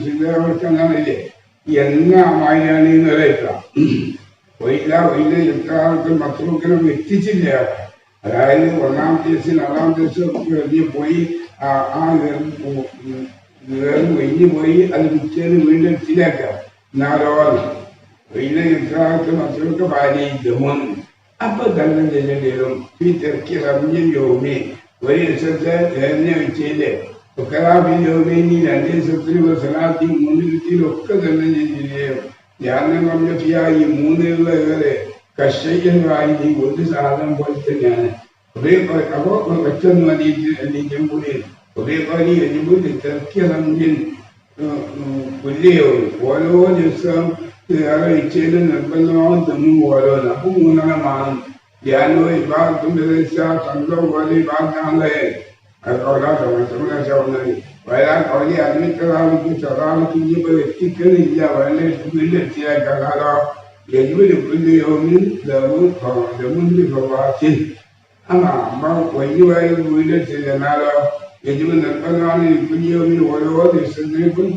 സിദ്ധവർക്കനാണില്ലേ എന്ന അമ്മായിയാണ് നിലയിക്കാം വൈല വൈല എത്ര ആൾക്ക് മക്കളൊക്കെ എത്തിച്ചില്ല. അതായത് ഒന്നാമത്തെ ദിവസം രണ്ടാമത്തെ ദിവസം കഴിഞ്ഞ് പോയി ആ കഴിഞ്ഞു പോയി അത് പിറ്റേന്ന് വീണ്ടും എത്തിയിലാക്കാം. എന്നാലോ വൈല എത്ര ആൾക്ക് മക്കളൊക്കെ ഭാര്യയില്ല അപ്പൊ കണ്ടം ചെല്ലേണ്ടി വരും. ഈ തിരക്കി റമ്യം യോമി ഒരു ദിവസത്തെ തേനെ വെച്ചില്ലേ ഒക്കലാഫി യോമേനി 2 ദിവസത്തിന് സലാത്തി 3 ദിവസത്തിലൊക്കെ കണ്ടം ചെല്ലില്ലേ. ധ്യാനം പറഞ്ഞ ഈ 3 ഏറെ കർഷകന്മാരി ഒരു സാധനം പോലെ തന്നെയാണ്. അപ്പോ ഒറ്റൊന്നും അല്ലിക്കും കൂടി ഒരേ പാടി വരുമ്പോൾ തിരക്കിയ റമ്യൻ പുല്ലിയോ ഓരോ ദിവസം വേറെ വെച്ചതിൽ നിർബന്ധമാവും തെങ്ങും ഓരോന്ന്. അപ്പൊ 3 ധ്യാനോ വിഭാഗത്തും സംഘം പോലെ വിഭാഗാണ് വരാൻ കവലി അറിവിക്കതാവിക്ക് സദാവിക്ക് ഇനിയിപ്പോ എത്തിക്കുന്നില്ല. വളരെ വീട്ടിലെത്തിയാക്കാലോ യജുവിൽ പ്രവാസി അമ്മ വൈകുവായി വീട്ടിലെത്തില്ലെന്നാലോ യജുവ് നിർബന്ധമാണ് ഇപ്പിനിയോമിന് ഓരോ ദിവസത്തിലേക്കും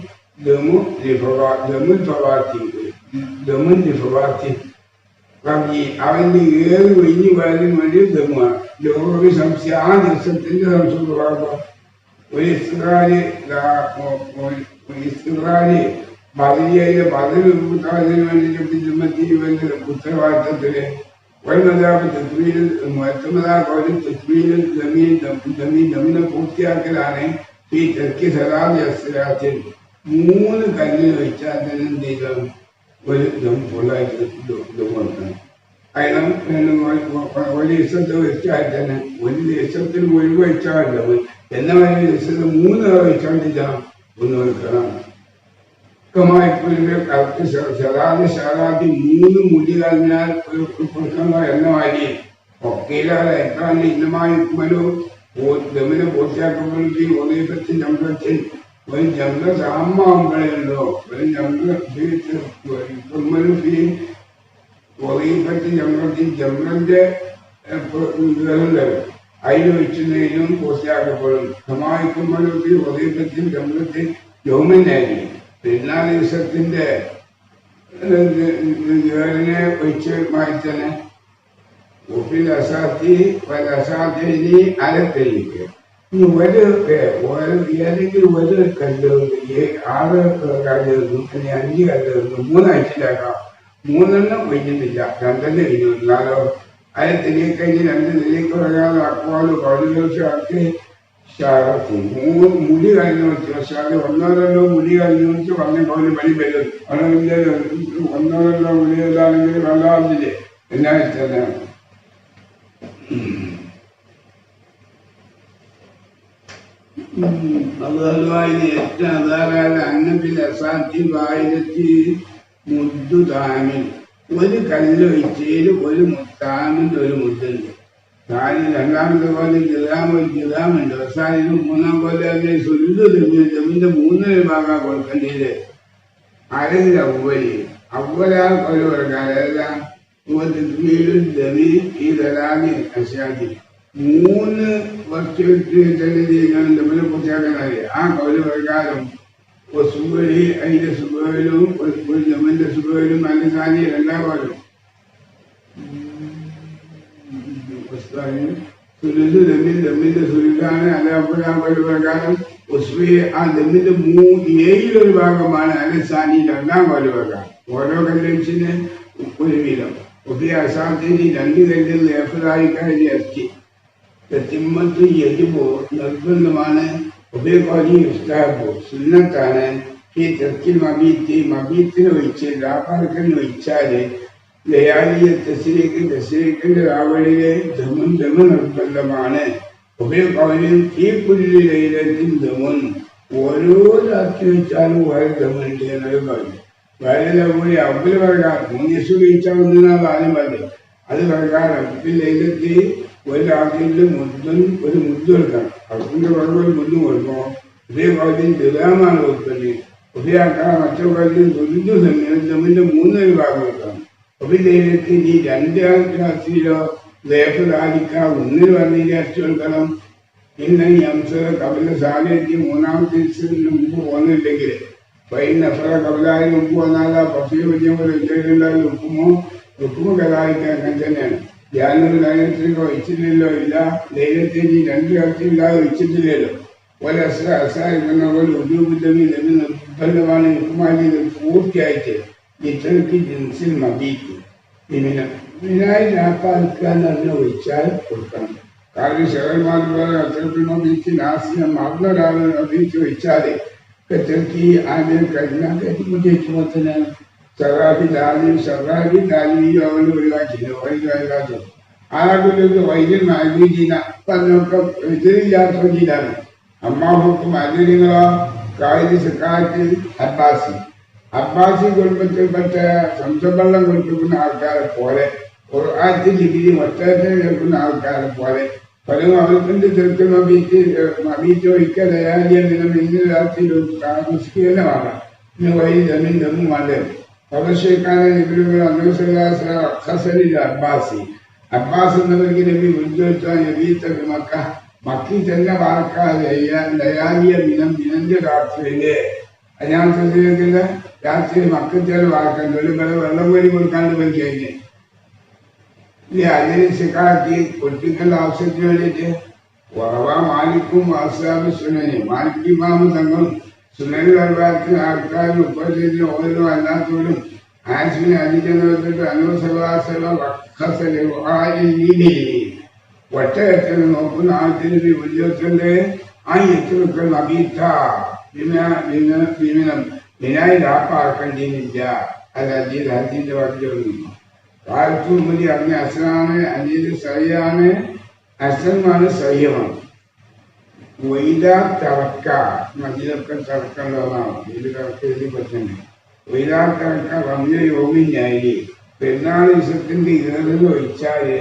അവന്റെ ഏത് ഒഴിഞ്ഞു പോയതിന് വേണ്ടി ദമുമാണ് ലോക സംശയം. ആ ദിവസത്തിന്റെ സംശയം പ്രഭാവം ഒരു ഇസ്രാല് ബദലിയായ ബദൽ കൂട്ടാതിന് വേണ്ടിയിട്ട് ഉത്തരവാദിത്തത്തില് ജമീനെ പൂർത്തിയാക്കലാണ് ഈ തെക്കി സദാസ്യത്തിൽ 3 കല്ല് വെച്ചാൽ തന്നെ എന്ത് ചെയ്താൽ ഒരു ദം ഫുള്ളായിട്ട് കൊടുക്കണം. അതിന് ഒരു ദിവസത്തെ വെച്ചാൽ തന്നെ ഒരു ദിവസത്തിൽ ഒഴിവ് വെച്ചാൽ എന്നാ ഒരു ദിവസത്തിൽ 3 വെച്ചാണ്ടില്ല ഒന്ന് വെക്കണം. ശരാതി 3 മുടി കഴിഞ്ഞാൽ കൊടുക്കുന്ന എണ്ണ വാരി ഒക്കെയില്ലാതെ എത്താൻ ഇന്നമായി ദമിനെ പൂർത്തിയാക്കുമ്പോഴേക്ക് ഒതീപത്തിൽ ജമ്പത്തിൽ ഒരു ജമ്പ സാമ്പാവുമ്പോഴല്ലോ ഒരു ഒതീപത്തിൽ ജമ്പത്തിൽ ജമ്പന്റെ അതിൽ വെച്ചുന്നതിനും പൂർത്തിയാക്കപ്പെടും. സമാഹിക്കുമ്പോഴേക്ക് ഒതീപത്തിൽ ജമ്പത്തിൽ യോമനായിരിക്കും. പെരുന്നാൾ ദിവസത്തിന്റെ ജോലിനെ വെച്ച് മാറ്റാന് ഒപ്പിൽ അസാത്തി അസാത്തിനി അരത്തേക്ക് ഏതെങ്കിലും ഒരു കല്ല് 6 കല്ല് 5 കല്ല് 3 ആഴ്ചയിലാക്കാം. 3 കഴിഞ്ഞിട്ടില്ല 2 കഴിഞ്ഞില്ലാലോ. അതിന് തെളിയെ കഴിഞ്ഞ് 2 തെളിയൊക്കെ വരാതെ ആക്കുവാനോ പൗരദോഷം ആക്കി ഷാറത്തി 3 മുടി കഴിഞ്ഞു വെച്ചു. ഷാറ് 1-2 മുടി കഴിഞ്ഞു വെച്ച് പറഞ്ഞ പോലെ പണി വരും. അതാണെങ്കിൽ 1-2 മുടിയിലാണെങ്കിൽ വെള്ളാറില്ലേ എന്നാ വെച്ചാൽ അതുമായി ഏറ്റവും അതാറായ അന്നത്തിൽ അസാധ്യമായിരത്തി മുദ്ദു താമിൽ ഒരു കല്ല് വെച്ചതിൽ ഒരു താമിൽ ഒരു മുദ്ദുണ്ട്. താന് രണ്ടാമത്തെ പോലെ ജിറാമുണ്ട്. അവസാനം 3-ാം പോലെ അതിനെ സുരുത് ജമീന്റെ 3 ഭാഗം കൊടുക്കേണ്ടത്. അരയിൽ അവലാ ഒരു പ്രകാരം ജമീ ഈ തരാതി അശാദി 3 വർഷങ്ങൾ ജമീനെ പൂർത്തിയാക്കാനായി ആ കൗല് പ്രകാരം സുബഹി അതിന്റെ സുബഹിലും ഒരു ജമീന്റെ സുബഹിലും അലിസാനി 2-ാം കോലും സുരുത് ദമ്മിന്റെ സുരുതാണ്. അലപ്പുഴ പ്രകാരം ആ ദമ്മിന്റെ 7 ഭാഗമാണ് അലസാനി 2-ാം കോല് പ്രകാരം. ഓരോ കല്ലിന് 1 വീതം. ഒബിയ അസാത്തിന് 2 കല്ലിൽ ലേഫലായി കഴിഞ്ഞ് ഇറക്കി തിമ്മത്ത് യജിബോ നിർബന്ധമാണ്. ഉബേകോലി ഉസ്താബോ സുന്നത്താണ്. ഈ തെർക്കിൽ മബീത്തിന് ഒഴിച്ച് വ്യാപാരത്തിന് ഒഴിച്ചാല് ലയാലിയ തസ്രീഖിന്റെ രാവളിലെ ദമൻ നിർബന്ധമാണ്. ഉബേകോലിൽ ഈ പുല്ലിലത്തിൽ ദമൻ ഓരോ രാത്രി വെച്ചാലും ഓരോ ദമുണ്ട് എന്നൊരു പറഞ്ഞു. വളരെ കൂടി അവല് പ്രകാരം 3 ദിവസം കഴിച്ചാൽ 1 ആദ്യം പറഞ്ഞു. അത് പ്രകാരം ലൈലത്തിൽ ഒരു രാത്രിയിൽ ഒരു മുദ്ദ് കൊടുക്കണം. അവിടുത്തെ പുറമെ ഒരു മുദ്ദും കൊടുക്കണം. ഇതേ കോലത്തിൽ ദുരാമാണ് കൊടുക്കുന്നത്. ഉദയാക്കാൻ മറ്റു കോലത്തിൽ ദുരിതു ജമീന്റെ 3 ഭാഗം കൊടുക്കണം. ഒബിലൈലത്തിൽ ഈ 2 രാത്രിയിലോ ലേഫലാദിക്ക 1 രാത്രി കൊടുക്കണം. ഇന്ന് ഈ അംശം കപില സാഹചര്യം മൂന്നാമത്തെ ദിവസത്തിന് മുമ്പ് പോന്നില്ലെങ്കിൽ നഫറ കപിലായി മുമ്പ് വന്നാൽ ആ പശുവിനെ വിജയം പോലെ വിജയമുണ്ടാകും ഉപ്പുമോ കലായിക്കാൻ അങ്ങനെ തന്നെയാണ്. ഞാനൊരു ലൈനത്തിലോ വഹിച്ചില്ലല്ലോ ഇല്ല ലൈനത്തേക്ക് രണ്ട് കാലത്തില്ലാതെ വഹിച്ചിട്ടില്ലല്ലോ പോലെ അസാരിക്കുന്ന പോലെ ഉദ്യോഗി ലഭ്യ നിർബന്ധമാണ് ഉപ്പുമാരി പൂർത്തിയായിട്ട് ഇത്രയ്ക്ക് ജിൻസിൽ മതിക്കും ഇതിനായി രാപ്പാൽക്കാന്ന് അതിനെ ഒഴിച്ചാൽ കൊടുക്കണം. കാരണം ശരന്മാരുടെ അത്തരത്തിനോ ബീച്ച് നാസിനെ മറന്ന ഒരാളെ ബീച്ച് വെച്ചാല് കത്തിറക്കി ആദ്യം കഴിഞ്ഞാൽ മുന്നേറ്റുമ്പോൾ തന്നെ ഷറാബി ദാലിയോ അവന് ഒഴിവാക്കില്ല ഒഴിവാക്കാത്ത ആകുന്നത് വൈദ്യൻ മാഗ്രീജീന പറഞ്ഞൊക്കെ എതിരില്ലാത്ത ജീനാണ്. അമ്മാഹുക്കും അതിരികളോ കായിക സക്കാറ്റ് അബ്ബാസി കുടുംബത്തിൽപ്പെട്ട സംസവെള്ളം കൊടുക്കുന്ന ആൾക്കാരെ പോലെ ഖുർആനിൽ ഡിഗ്രി ഒറ്റത്തിൽ കേൾക്കുന്ന ആൾക്കാരെ പോലെ പലരും അവർക്കിന്റെ ചെറുക്കുന്ന മബീറ്റ് ഒഴിക്കൽ ദയാലിയ ദിനം ഇന്ന് രാത്രിയിലും താമസിക്കുകയുമാണ്. ഇന്ന് വഴി ജമീൻ ദമ്മും വേണ്ടത് പദശേഖാന നിബിലുകൾ അന്നസലിൽ അബ്ബാസ് എന്നവർക്ക് നബി ഉദ്ദേശിച്ച നബീത്ത മക്കി തന്നെ വാർക്കാതെ ദയാലിയ ദിനന്റെ രാത്രിയിലെ അനാഥത്തിന്റെ രാത്രി മക്കത്തേൽ വാർക്കാൻ ഒരു വെള്ളം കോരി കൊടുക്കാണ്ട് പോയി കഴിഞ്ഞ് അതിന് ശിക്കാക്കി പൊട്ടിക്കേണ്ട ആവശ്യത്തിന് വേണ്ടിയിട്ട് മാലിക്കും വാസാബ് സുനനി മാലിക് ഇമാമും തങ്ങളും സുനനി ദർബാരത്തിന് ആൾക്കാരും ഉപജീവിതം ഓരോ അല്ലാത്തവരും ആസിനെ അതിജനത്തിട്ട് ഒറ്റയത്തിൽ നോക്കുന്ന ആദ്യത്തിന്റെ ഉദ്യോഗത്തിന്റെ ആ എത്തുവെക്കൽ നബീത്ത വിനായി രാപ്പാർക്കണ്ടിയില്ല. അത് അജീന്റെ വാക്കിയൊന്നും കാലത്തുമ്പതി അറിഞ്ഞ അസനാണ് അജീത് സഹിയാണ് അസനാണ് സഹ്യമാണ്. വൈദാ തറക്ക മജീദൊക്കെ തറക്കമുള്ളതാണ്. ഇത് കറക്റ്റ് എഴുതി പറ്റുന്നുണ്ട്. വൈദാ തറക്ക റമ്യ യോമിഞ്ഞായി പെരുന്നാൾ ദിവസത്തിന്റെ ഇതറിൽ ഒഴിച്ചാല്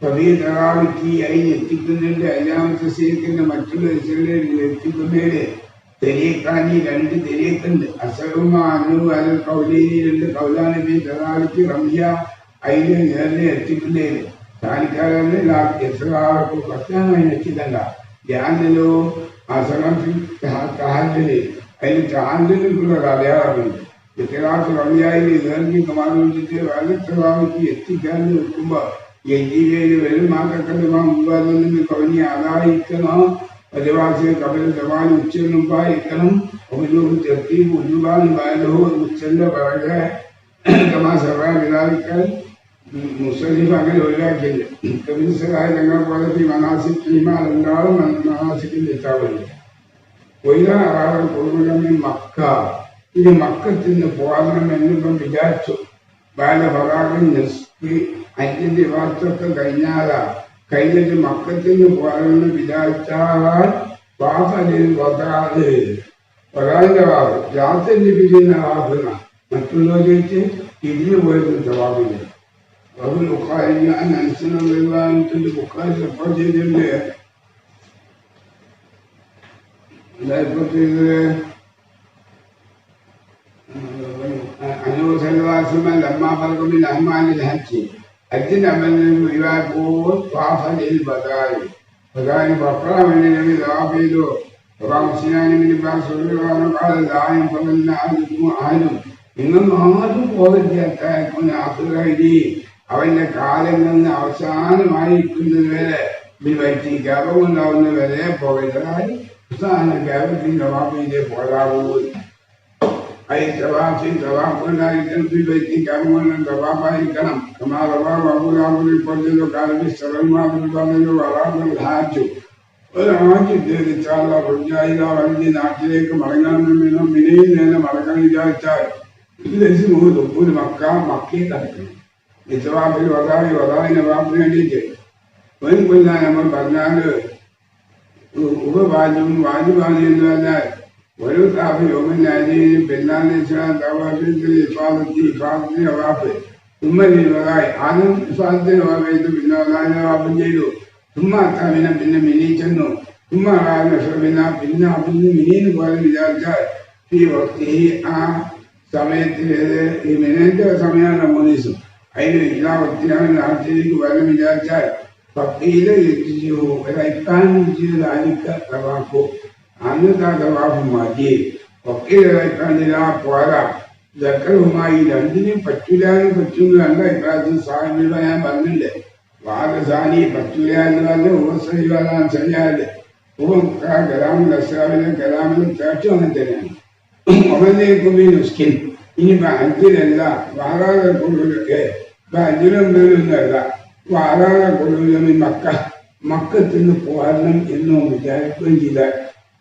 പതിയ തറാവിക്ക് അതിന് എത്തിക്കുന്നുണ്ട്. അഞ്ചാമത്തെ സീക്കിന്റെ മറ്റുള്ള ദിവസങ്ങളിൽ എത്തിക്കുന്നതിന് തെരീക്കാനി രണ്ട് തെരീക്കുണ്ട്. അസറുമ അനു അൽ കൗലീനി രണ്ട് കൗലാനബി തറാവിക്ക് റമ്യ അതിന് നേരെ എത്തിക്കുന്നതിന് താൽക്കാലം എസ്രാർക്ക് പ്രത്യേകമായി എത്തിക്കണ്ട. ധ്യാനോ അസറഫി താഹലിന് അതിന് താഹലിനുള്ള അടയാളമുണ്ട്. എത്രാത്ത് റമ്യായി നേർക്കി കമാറിട്ട് വലത്തറാവിക്ക് എത്തിക്കാൻ വെക്കുമ്പോ എഞ്ചിയില് വരും മാക്കക്കല്ലുമാ മുമ്പാതിൽ കവനി അതായിരിക്കണോ പതിവാസിയെ കബൽ സവാൽ ഉച്ചന് മുമ്പായിരിക്കണം. ഒരു തെർത്തീബ് ഉജുബാൻ ബാലഹോ ഉച്ചന്റെ പിറകെ കമാ സവാ വിലാവിക്കൽ മുസ്ലിഫ് അങ്ങനെ ഒഴിവാക്കില്ല. കബീസറായ ഞങ്ങൾ പോലെ ഈ മനാസിക് രണ്ടാളും മനാസിക്കിൽ എത്താവില്ല. കൊയ്യാറാറ് കൊടുക്കണമെങ്കിൽ മക്ക ഇത് മക്കത്തിന് പോകണം എന്നിപ്പം വിചാരിച്ചു. ബാലഭറാകൻ നെസ്കി അഞ്ചിന്റെ വാർത്തയൊക്കെ കഴിഞ്ഞിട്ട് മക്കത്തിന് പോകണമെന്ന് വിചാരിച്ചാൽ വാസലിൽ വതാത് വരാതിന്റെ വാക്ക് രാത്രി പിരിയുന്ന വാക്കുന്ന മറ്റുള്ളവർ വെച്ച് തിരിഞ്ഞു പോയത് ജവാബില്ല. അബുൽ ബുഖാരി അനുസരിച്ചിട്ടുണ്ട്. ബുഖാരി സപ്പോർട്ട് ചെയ്തിട്ടുണ്ട്. ഇപ്പൊ ചെയ്തത് അനുസരിച്ച് ലമ്മാ പറമ്പിൽ അഹ്മാനിൽ ഹജ്ജ് ഹജ്ജിന്റെ അമലിൽ ഒഴിവാക്കുമ്പോൾ ഫാഫലിൽ ബദായി ബദായി ബക്രാമിന്റെ നബി ദാബിലോ നിങ്ങൾ ആരും പോകരുത്. അവന്റെ കാലങ്ങളിൽ അവസാനമായിരിക്കുന്നത് വരെ വൈറ്റി ഗർഭമുണ്ടാവുന്ന വരെ പോകരുതായി അവസാന ഗർഭത്തിന്റെ വാപ്പിന്റെ പോരാവൂ. അതിൽ തവാഫിൽ തവാഫുണ്ടായിരിക്കണം. വൈറ്റി ഗർഭമുള്ള തവാഫായിരിക്കണം. ഹാജു ഒരാഴ്ച ഉദ്ദേശിച്ചാൽ വഞ്ചി നാട്ടിലേക്ക് മടങ്ങണമെന്നോ മിനയിൽ നിന്ന് മടങ്ങാൻ വിചാരിച്ചാൽ ഒരു മക്കയെ തടക്കണം. നിസവാഫിൽ വതാവിനെ വാപ്പിന് വേണ്ടിയിട്ട് കൊല്ലാൻ നമ്മൾ പറഞ്ഞാല് ഉപവാജും വാജുവാണ് എന്ന് പറഞ്ഞാൽ ഒരു താഫ് യോമനാരിയും പെരുന്നാളിന്റെ വാപ്പ് ഉമ്മലിൽ വതായി ആദ്യം വിശ്വാസത്തിന് വാപ്പു പിന്നെ വതാവിനെ വാപ്പും ചെയ്തു. തുമ്മാത്താവിനെ പിന്നെ മിനി ചെന്നു. പിന്നെ അവിടുന്ന് മിനിന്ന് പോലെ വിചാരിച്ചാൽ ഈ ആ സമയത്തിൽ ഈ മിനന്റെ സമയമാണ് 3 ദിവസം. അതിന് എല്ലാ വക്തിയാണ് നാട്ടിലേക്ക് വരാൻ വിചാരിച്ചാൽ فقيل يجزئه ريقان يجزئ ذلك طواف أنذا طواف ماجي وقيل ريقان لا قوالا ذكرهما إلى أنجل فتولان فتولان لا إبراهيم صاحب البيان بلند وهذا ثاني فتولان له هو صحيح ولا سيال هو كلام الأسرار كلام التأجون تنام ومن يكون بنسكين إنما أنزل الله وعلى القلوب فأنزل من الله وعلى القلوب من مكة القوارن إنه مجاهد بنجدا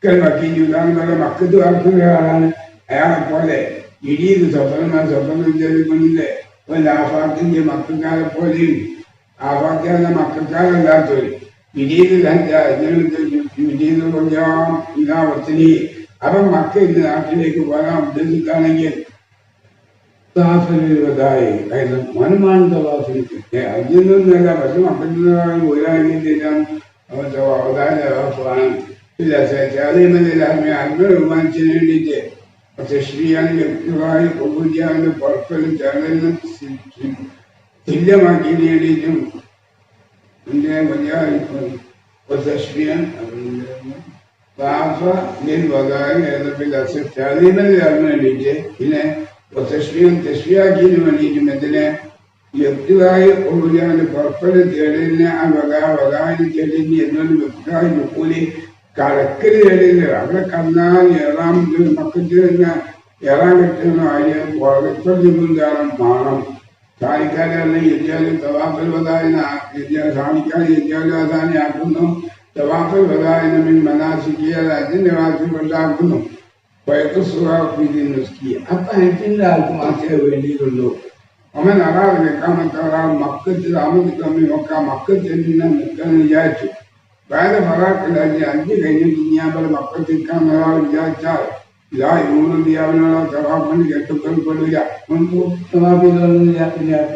كلمة كيجودان ولا مكة أركان على أيام قولة يريد سفرنا سفر الجري بنيله ولا أفاق إني مكة قال قولين أفاق أنا مكة قال لا تري يريد الهجاء يريد الرجاء إلى وطني أبا مكة إلى أكلك ولا مدرس كانجي طواف الوداع أيضا ونمان طواف أجل النجا بس مكة ولا يجدان أو طواف الوداع أفوان إلا سيتعلم من الأهم يعمل وان تنيني وتشريعا لابتغاء قبول جان برفل تعلن إلا ما كنيني عندنا وجاء وتشريعا فعفا للوضاء أيضا بلا سيتعلم من الأهم هنا وتشريع كلمة نيجي مثلا يبتغاء قبول جان برفل تعلن وضاء تعلن يدل بابتغاء دخوله കലക്കലിൽ അവിടെ കന്നാൽ ഏറാം മക്കത്തിന് ഏറാൻ കിട്ടുന്ന കാര്യം വളർത്തുണ്ടാകും മാണം സാധിക്കാതെ യജ്ഞാലി തവാഫൽ വധായന സാധിക്കാതെ യജ്ഞാലാധാനെ ആക്കുന്നു തവാഫൽ വധായനമിൻ മനാസിക്കിയാൽ അതിൻ്റെ വാക്യം ഉണ്ടാക്കുന്നു വയക്കുസ്വാക്കി അപ്പം അതിൻ്റെ ആൾക്ക് മാത്രമേ വേണ്ടിയിട്ടുള്ളൂ അവൻ അറാതെ വെക്കാമത്താറാൾ മക്കത്തിൽ താമസിക്കാൻ നോക്കാം മക്കത്തിൽ നിന്ന് നിൽക്കാന്ന് വിചാരിച്ചു വേറെ ഫറാഖിലാക്കി 5 കഴിഞ്ഞിട്ട് ഞാൻ പോലെ മക്കൾ തിരിക്കാൻ ഒരാൾ വിചാരിച്ചാൽ ഇതാ യൂണിയാവിനുള്ള തവാഫിന് കെട്ടുക്കൊള്ളില്ല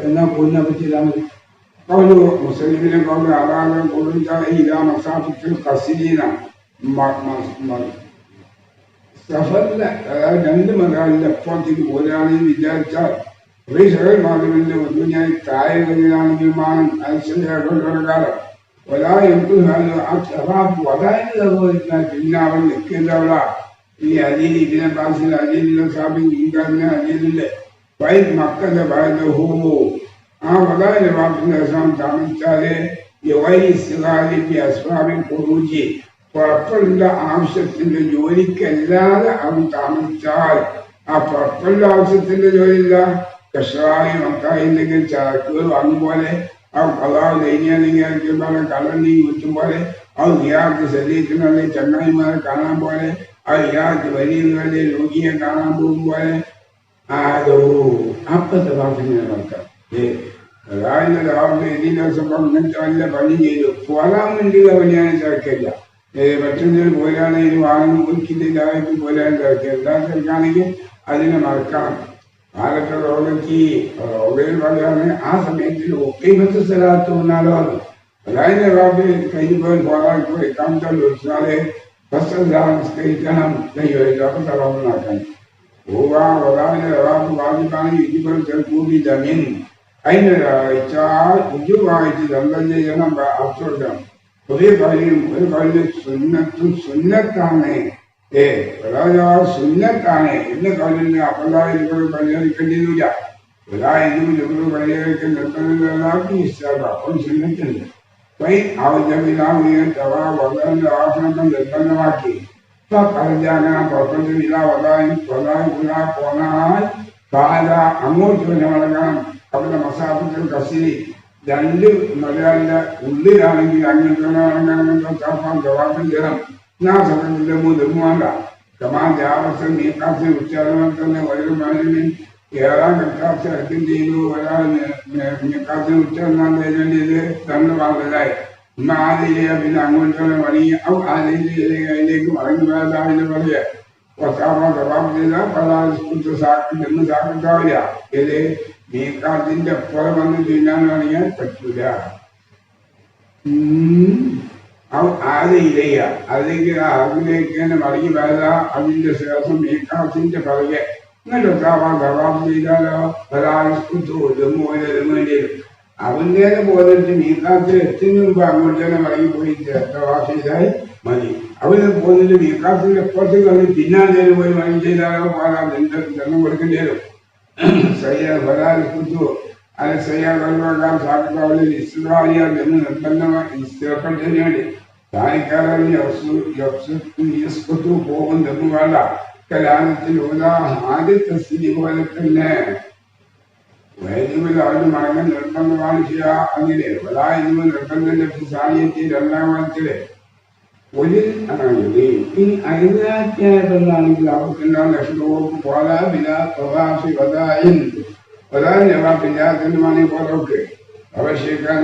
എന്നാ പോകുന്ന പറ്റിയില്ല അവന് മുസ്ലിമിനെ കൊണ്ട് ആറാളം കൊടുത്താൽ ഇതാ മസാഫിൽ കസിലീന സഫറിലെ അതായത് 2 മകാലിന്റെ അപ്പുറത്തേക്ക് പോരാണെന്ന് വിചാരിച്ചാൽ ഒരേ സകൽ മാധവന്റെ ഒന്ന് ഞാൻ താഴെയാണെങ്കിൽ മാനം ഐശ്വര്യ കാലം ولا يمكن أن أتعرف ولا يلزم بالنعم كذا في هذه ابن عباس العزيز الصحابي كان عزيز فإذ مكة بعده ولا يلزم الإسلام تعمل عليه بغير استغلال بأسباب الخروج فقل عاشت الجولي كلا أو تعمل عليه فقل عاشت الجولي كشراء مكاين لكن تعكر عنه أو قضاء لينيا كبار كالني وتمبالي أو ياك سليتنا لي تناي مار كانا بالي أو ياك بني لي لوجيا كانا بومبالي هذا apa sebabnya mereka? Lain orang ini dah sebab menjual bani itu. Kuala menjual bani yang saya kerja. Betul boleh ni orang mungkin kita dah itu boleh dah kerja. Sekarang ni ada ni mereka. Ada orang ki orang orang ni asal itu okey betul salah tu nalar. Lain orang kaya pun kuala kau kamtal usale pasal jalan sekali jangan kaya jalan salam nak. orang wajibkan itu pun terkubi jamin. Aina cara itu wajib dalam jangan berabsurd. Boleh kali sunnat kane. Kalau sunnat kane, ini kalau ni apa lagi kalau balik ke dulu ya. Kalau itu kalau balik ke dulu lagi siapa pun sunnat ni. Baik awal jadi lagi tawa wajan awal kan depan lagi. Kalau jangan berpun bila wajan puna pada amul tu jangan apabila masa itu kasih dan itu Malaysia uli lagi orang cakap jawab jalan. Nah sekarang demo anda. Kaman jawab sendiri kasih ucapan kerana wajib macam orang cakap sekian dulu orang kasih ucapan anda jadi tanda bangsa. Maaf dia bila amul tu wali atau ada ini orang berada di luar. Wasama jawab dia pada untuk sakit demi sakit kau ya. Jadi mereka tidak perlu menjadikannya tertulis. Ada idea, ada kita mari baca, ada sesuatu mereka tidak perlu. Nalar jawab dia pada itu demo. അവന്റെ പോയിട്ട് മീക്കാത്തിൽ എത്തുന്ന മുമ്പ് അങ്ങോട്ട് തന്നെ മടങ്ങിപ്പോയി തവാഫ് ചെയ്താൽ മതി. അവന് പോകുന്നതിൽ മീക്കാത്തിന്റെ എപ്പുറത്ത് കണ്ട് പിന്നാന്തേലും പോയി മടങ്ങി ചെയ്താലോ പാടാം ജന്മം കൊടുക്കേണ്ടി വരും. കുത്തു അത് ചെയ്യാൻ കഴിവാക്കാൻ സാധിക്കാവുന്ന ഇസ്രായേൽ എന്ന് നിർബന്ധമായി സ്ഥിരപ്പെടുന്നതിന് വേണ്ടി താനിക്കാരൻ പോകും എന്ന് വേണ്ട. കലാനത്തിൽ ആദ്യത്തെ സ്ഥിതി പോലെ തന്നെ വൈദ്യുവിൽ മടങ്ങാൻ നിർബന്ധമാണ് ചെയ്യുക. അങ്ങനെ വലായുധ നിർബന്ധത്തിന്റെ സാഹചര്യത്തിൽ രണ്ടാമത്തില് ഒരു ആണെങ്കിൽ ഇനി അയൽനാട്ടിയായിട്ടുള്ളാണെങ്കിൽ അവർക്കെല്ലാം ലക്ഷണവും പോലെ വധാപില്ലാത്തതുമാണ് പോലൊക്കെ അവശേക്കാൻ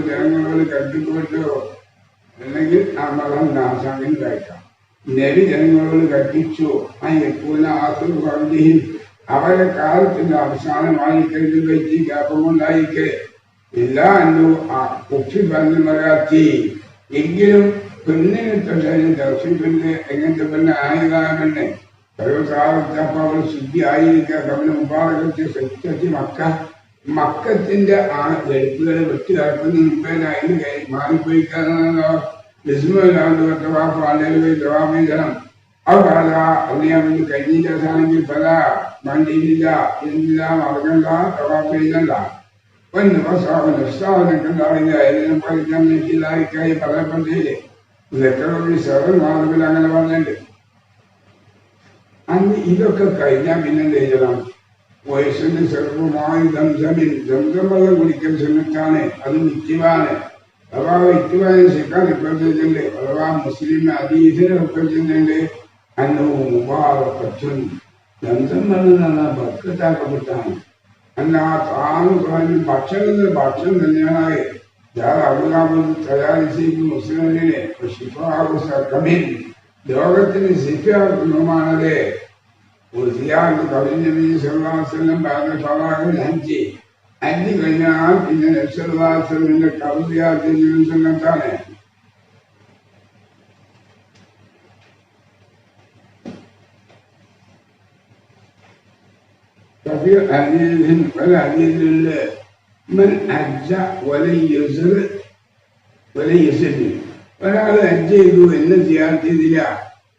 ജനങ്ങളോട് കട്ടിപ്പെട്ടു അല്ലെങ്കിൽ അമറം നാശാങ്കിൽ കഴിക്കാം. നബി ജനങ്ങളോട് കട്ടിച്ചു അവരുടെ കാലത്തിന്റെ അവസാനമായി കരുതി വെച്ച് കാപ്പമുണ്ടായിക്കെ ഇല്ല അന്നു കുക്ഷി പറഞ്ഞു മറാത്തി എങ്കിലും പെണ്ണിനെ തൊഴിലും ദർശിപ്പിന്റെ എങ്ങനത്തെ പെണ്ണ് ആയതാകണ്ണെ സർവസാവത്തപ്പ അവർ ശുദ്ധി ആയിരിക്കുക കവിന് മുമ്പാകത്തെ സത്യത്തി മക്കത്തിന്റെ ആ വെളുപ്പുകളെ വെട്ടി കിടക്കുന്ന മുമ്പേനായി മാറിപ്പോയിക്കാനാണോ വിസ്മയിലാണ്ട് ജവാബീകരണം അവരാ അറിയാമെന്ന് കഴിഞ്ഞിട്ടാണെങ്കിൽ പല വണ്ടിയിലില്ല എന്നില്ല മറക്കണ്ട ജവാബ് ായി പറയപ്പെട്ടില്ലേ മാർഗത്തിൽ അങ്ങനെ പറഞ്ഞിട്ടുണ്ട്. അന്ന് ഇതൊക്കെ കഴിഞ്ഞാൽ പിന്നെ എന്ത് ചെയ്യണം? വയസ്സിന് ചെറുപ്പമായി ദംസം വെള്ളം കുടിക്കൽ സുന്നത്താണ്, അത് നിത്യമാണ്. അഥവാ ഇറ്റുവാനെ ശിക്കാൻ ഉൾപ്പെടുത്തിയിട്ടുണ്ട്. അഥവാ മുസ്ലിം ഹദീസിനെ ഉൾപ്പെടുത്തുന്നുണ്ട്. അന്നു മുബാറക്കത്തുൻ ദംസം വെള്ളം എന്നാ ബർക്കത്താക്കപ്പെട്ടാണ്. അല്ല ഭക്ഷണം തന്നെയാണ് മുസ്ലിമിനെ ലോകത്തിന് ശിഫാക്കുന്നതുമാണത്. അഞ്ച് കഴിഞ്ഞാൽ പിന്നെ നബ്സല്ലാസ്ലമിന്റെ കവിയാത്തിന്റെ സുന്നത്താണ്. ففي حديث والحديث من حج ولن يسر ഒരാൾ ഹജ്ജ് ചെയ്തു എന്ന് ചെയ്യാത്തില്ല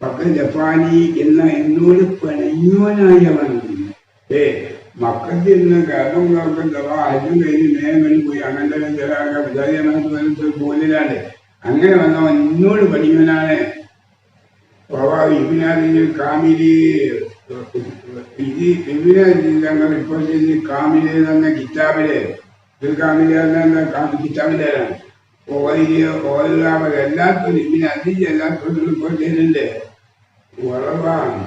പക്ക ജപ്പാനി എന്ന എന്നോട് പണയുവാനായവൻ മക്കത്തിൽ നിന്ന് ഗർഭങ്ങൾക്ക് ഹജ്ജും കഴിഞ്ഞ് മേഘങ്ങളിൽ പോയി അങ്ങനെ വിചാരിച്ചു പോലിലാണ്. അങ്ങനെ വന്നവൻ എന്നോട് പണിയവനാണ്. ഇബിനാദിന്റെ കാമിലി തങ്ങൾ ഇപ്പോൾ ചെയ്ത് കാമിലെ എന്ന കിതാബില് കിതാബിലാണ് എല്ലാത്തിനും ഇബിന് അതിന്റെ എല്ലാത്തിനും ഇപ്പോൾ ചെയ്തിട്ടുണ്ട്. ഉറവാണ്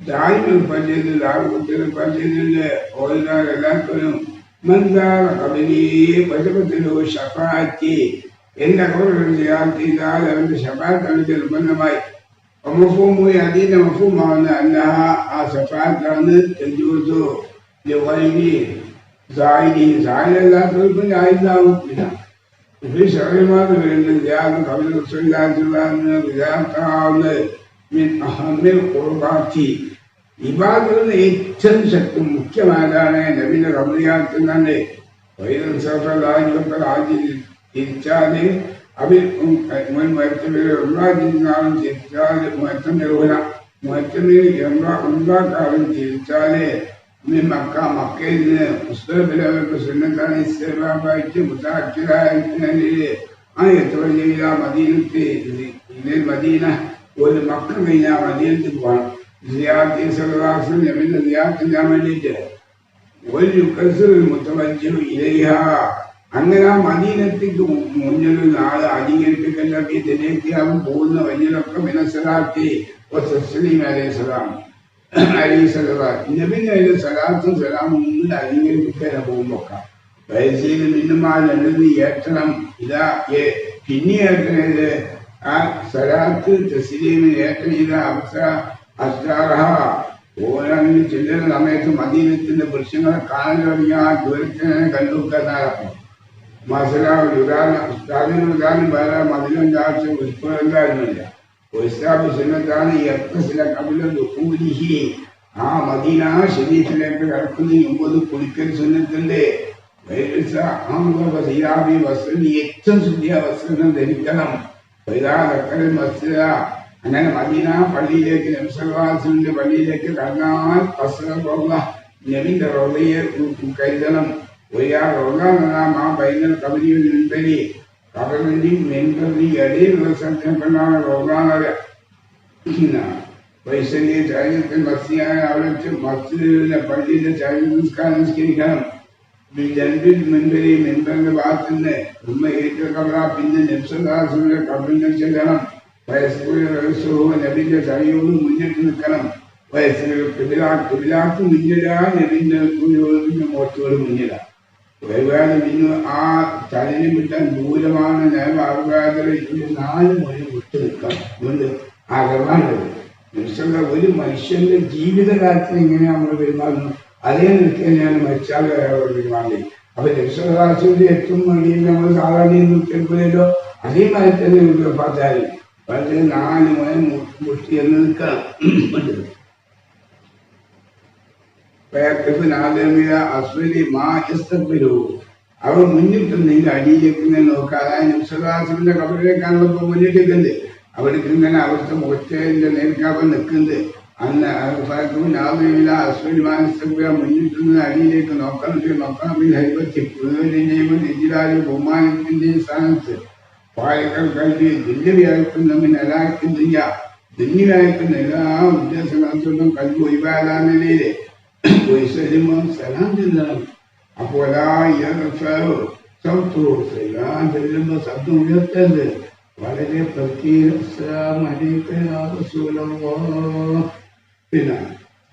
ദാരികൾ പഞ്ചായത്തിൽ കുട്ടികൾ പഞ്ചായത്തില് ഓരോ എല്ലാത്തിനും പശുപത്തിലോ ഷഫാറ്റി എന്റെ കൗരവൻ ചെയ്യാൻ ചെയ്താൽ അവന്റെ ഷഫാത്താണ് നിർബന്ധമായി. മഫൂമ് അതിന്റെ മഫൂമാവുന്ന അല്ലാഹ ആ ഷഫാത്താണ് തെജൂസു സായില്ലാത്തവർക്കും ആയില്ലാവില്ല. ഷറീമാത് വേണ്ടത് യാതൊരു കവിത ഇബാദുകളിൽ ഏറ്റവും ശക്തി മുഖ്യമായതാണ് നബിന്റെ റമളിയാത്തിൽ തന്നെ തിരിച്ചാല് അവർ ഉണ്ടാക്കിയിരുന്നാലും തിരിച്ചാല് മുഹത്തം ഉണ്ടാക്കാറും തിരിച്ചാല് മക്കയിൽ നിന്ന് മുസ്ലിംക്ക് സുന്നത്താണ് ഇസ്ലാമായിട്ട് മുതാക്കിറായിട്ട് ആ എത്ര ചെയ്ത മദീനത്ത് മദീന ഒരു മക്ക കഴിഞ്ഞാൽ മദീനത്തിൽ പോകണം. നബിന്റെ സിയാറത്ത് ചെയ്യാൻ വേണ്ടിയിട്ട് ഒരു മുത്തവജ്ജു ഇലൈഹ അങ്ങനെ ആ മദീനത്തേക്ക് മുന്നിൽ നാളെ അധികരിപ്പിക്കലൊക്കെ ഇതിലേക്കാവും പോകുന്ന വഴിയിലൊക്കെ മിനസലാക്കി തസ്ലീം അലൈഹിസ്സലാം നബിന് അതിന്റെ സലാത്തും സലാമും മുന്നിൽ അധികരിപ്പിക്കാൻ പോകുമ്പോക്കാം വയസ്സിൽ മിന്നും ആ രണ്ടത് ഏറ്റണം. ഇതാ പിന്നെ ഏറ്റണത് ആ സലാത്ത് തസ്ലീമിന് ഏറ്റം ചെയ്ത അസ്താറഹ ഓരോന്നിന് ചെല്ലുന്ന സമയത്ത് മദീനത്തിന്റെ വൃക്ഷങ്ങളെ കാണാൻ തുടങ്ങിയാൽ ദൂരത്തിന് കണ്ടുവെക്കാനാകും. ഉദാഹരണം വേറെ മതിലിന്റെ ആവശ്യം ഉൾപ്പെടായിരുന്നില്ല. സിന്നത്താണ് ആ മദീന ശരീഫിലേക്ക് കടക്കുന്നതിന് മുമ്പ് അത് കുളിക്കൽ സുന്നത്തുണ്ട്. ഏറ്റവും ശുദ്ധിയ വസ്ത്രങ്ങൾ ധരിക്കണം. മസ്ജിദ അങ്ങനെ മദീന പള്ളിയിലേക്ക് നബിസല്ലല്ലാഹു പള്ളിയിലേക്ക് കടന്നാൽ നബിന്റെ റൗളയെ കരുതണം. കടലിന്റെയും മെൻപറിന്റെയും ഇടയിലുള്ള സ്ഥലത്തിനെക്കൊണ്ടാണ് റൗളാന്ന് വൈശല്യ ചാരിത്രത്തിൽ മസ്ജിദായ അവിടെ മസ്ജിദിലെ പള്ളിയിലെ ചാരിത്ര നിസ്കാരം നിസ്കരിക്കണം. മെൻപരി മെൻപറിന്റെ ഭാഗത്ത് നിന്ന് ഉമ്മ ഏറ്റക്കബറ പിന്നെ നബ്സല്ലാസുവിന്റെ കബറിനെ ചെല്ലണം. നബിന്റെ ചരിയോട് മുന്നിട്ട് നിൽക്കണം. കിബിലാക്ക് മുന്നില നബിന്റെ മോത്തോട് മുന്നില. ഒരുപാട് പിന്നെ ആ ചലനം വിട്ടാൻ ദൂരമാണ്. ഞാൻ 4 മണി വിട്ട് നിൽക്കണം. അതുകൊണ്ട് അകവാണ്ടത് ഒരു മനുഷ്യന്റെ ജീവിതകാലത്തിൽ എങ്ങനെയാ നമ്മൾ പെരുമാറുന്നു അതേ നിൽക്കുകയാണ് മരിച്ചാൽ പെരുമാറി. അപ്പൊ രക്ഷാസിന്റെ ഏറ്റവും മടിയിൽ നമ്മൾ സാധാരണ നിൽക്കുമ്പോഴല്ലോ അതേമാതിരി തന്നെ പാത്താൽ 4 മണി മുട്ടി എന്ന് നിൽക്കണം. അവർ മുന്നിട്ടുണ്ടെങ്കിൽ അടിയിലേക്ക് ഇങ്ങനെ നോക്കാതെ നബ്സല്ലാസിന്റെ കബറിലേക്കാണല്ലോ ഇപ്പൊ മുന്നിട്ടേക്കുന്നത്. അവർക്ക് ഇങ്ങനെ അവിടുത്തെ മുഖത്തേന്റെ നേർക്കാവ് നിൽക്കുന്നത്. അന്ന് മുന്നിട്ടുന്നത് അടിയിലേക്ക് നോക്കണം. ബഹുമാനത്തിന്റെയും സ്ഥാനത്ത് പാലക്കൾ കൽവി ദുന്യവ്യാപിക്കുന്ന ദുന്യവ്യാപിക്കുന്ന എല്ലാ ഉദ്ദേശങ്ങളൊന്നും കൽവ് ഒഴിവാകാൻ നിലയില് സലാം ചെല്ലണം. അപ്പോൾ സലാം ചെല്ലുമ്പോ ശബ്ദം ഉയർത്തരുത്. വളരെ പ്രത്യേകം പിന്നെ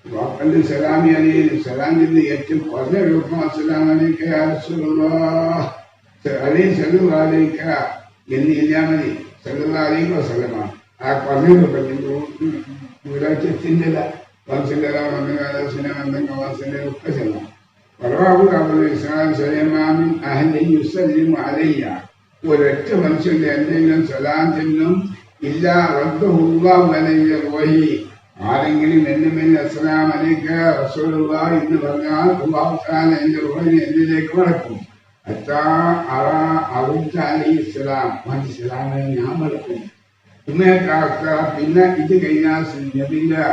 വാപ്പന്റെ സലാമി അലയിൽ സലാം ചെന്ന് ഏറ്റവും കുറഞ്ഞ രൂപം അസ്സലാമു അലൈക യാ റസൂലല്ലാഹ് അലൈഹി സല്ലല്ലാഹു അലൈക എന്ന് ഇല്ലാ മതി. സല്ലല്ലാഹു അലൈഹി വസല്ലമ ആ കുറഞ്ഞ രൂപത്തിൽ ഒരാഴ്ചത്തിൻ്റെ ഒക്കെ ചെല്ലാം. ഒരൊറ്റ മനുഷ്യന്റെ എന്തെങ്കിലും സലാം ചെല്ലും ഇല്ല റദ്ദഹുല്ലാഹി. ആരെങ്കിലും എന്നെ മേൽ അസ്സലാമു അലൈക റസൂലുള്ളാഹി എന്ന് പറഞ്ഞാൽ അല്ലാഹു തആല എന്റെ റൂഹിനെ എന്നിലേക്ക് മടക്കും. സലാമെ ഞാൻ മടക്കും. പിന്നെ ഇത് കഴിഞ്ഞാൽ നബിന്റെ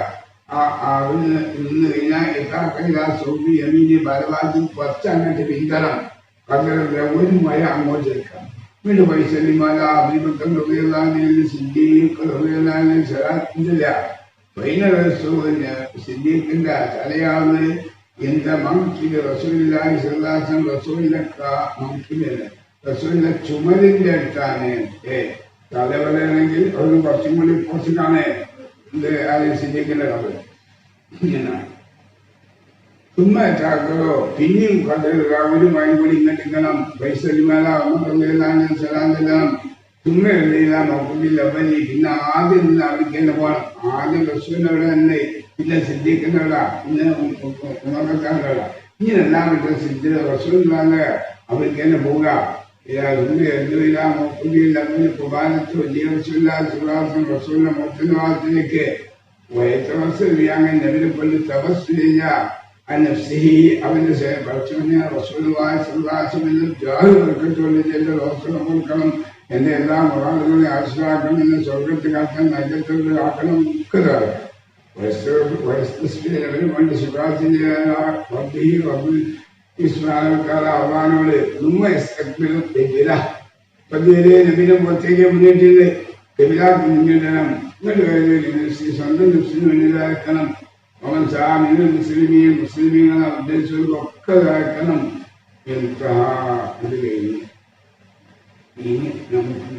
നിന്ന് കഴിഞ്ഞാൽ സൗദി യമീനെ ബലവാദി കുറച്ച് അങ്ങോട്ട് പിന്തണം. ഒരു മഴ അങ്ങോട്ട് എടുക്കാം. വീണ്ടും പൈസലിമാല അഭിമുഖം സിദ്ദീഖില്ല. സിദ്ദീഖിന്റെ തലയാവ് എന്താ മംക്കില് റസൂലുള്ളാഹി സ്വല്ലല്ലാഹു അലൈഹി വസല്ലം റസൂലിന്റെ ചുമലിന്റെ അടുത്താണ്. തല പറയുകയാണെങ്കിൽ അവർ കുറച്ചും കൂടി പോസിറ്റാണ് സിദ്ദീഖിന്റെ കബർ. ഇങ്ങനെയാണ് ചാക്കോ പിന്നെയും ഒരു മഴ കൂടി ഇങ്ങോട്ടിക്കണം. പൈസലിമാല സലാം ചെല്ലണം. തുമ്മയില്ല. പിന്നെ ആദ്യം നിന്ന് അവർക്ക് തന്നെ പോകണം. ആദ്യം റസൂലിനവിടെ തന്നെ, പിന്നെ സിദ്ദീഖിനവിടെ, പിന്നെ ഉമർക്കാരുടെ. ഇങ്ങനെല്ലാം വിട്ട് സിദ്ദീഖ് റസൂലില്ലാതെ അവർക്ക് തന്നെ പോവുക. പ്രധാനത്ത് വലിയ റസൂലിന്റെ മുഖത്തിന്റെ ഭാഗത്തിലേക്ക് അങ്ങനെ നബിനെ കൊണ്ട് തപസ് ചെയ്യുക. അവന്റെ കൊടുക്കണം. എന്റെ എല്ലാ മുറാദുകളെ ആശ്രയിക്കണം. എന്നെ സ്വർഗത്തിലാക്കാൻ നഗരത്തിൽ ആക്കണം. വേണ്ടി ശുഭാസിന്റെ അള്ളഹാനോട് നബിനെ പുറത്തേക്ക് മുന്നേറ്റില്ലേ മുന്നിടണം. സ്വന്തം മുസ്ലിം മുന്നിലാക്കണം. അവൻ മുസ്ലിമീങ്ങളെ ഉദ്ദേശിച്ചവർക്കൊക്കെ ഇതാക്കണം. ഇത് കഴിഞ്ഞു. ഇനി നമുക്ക്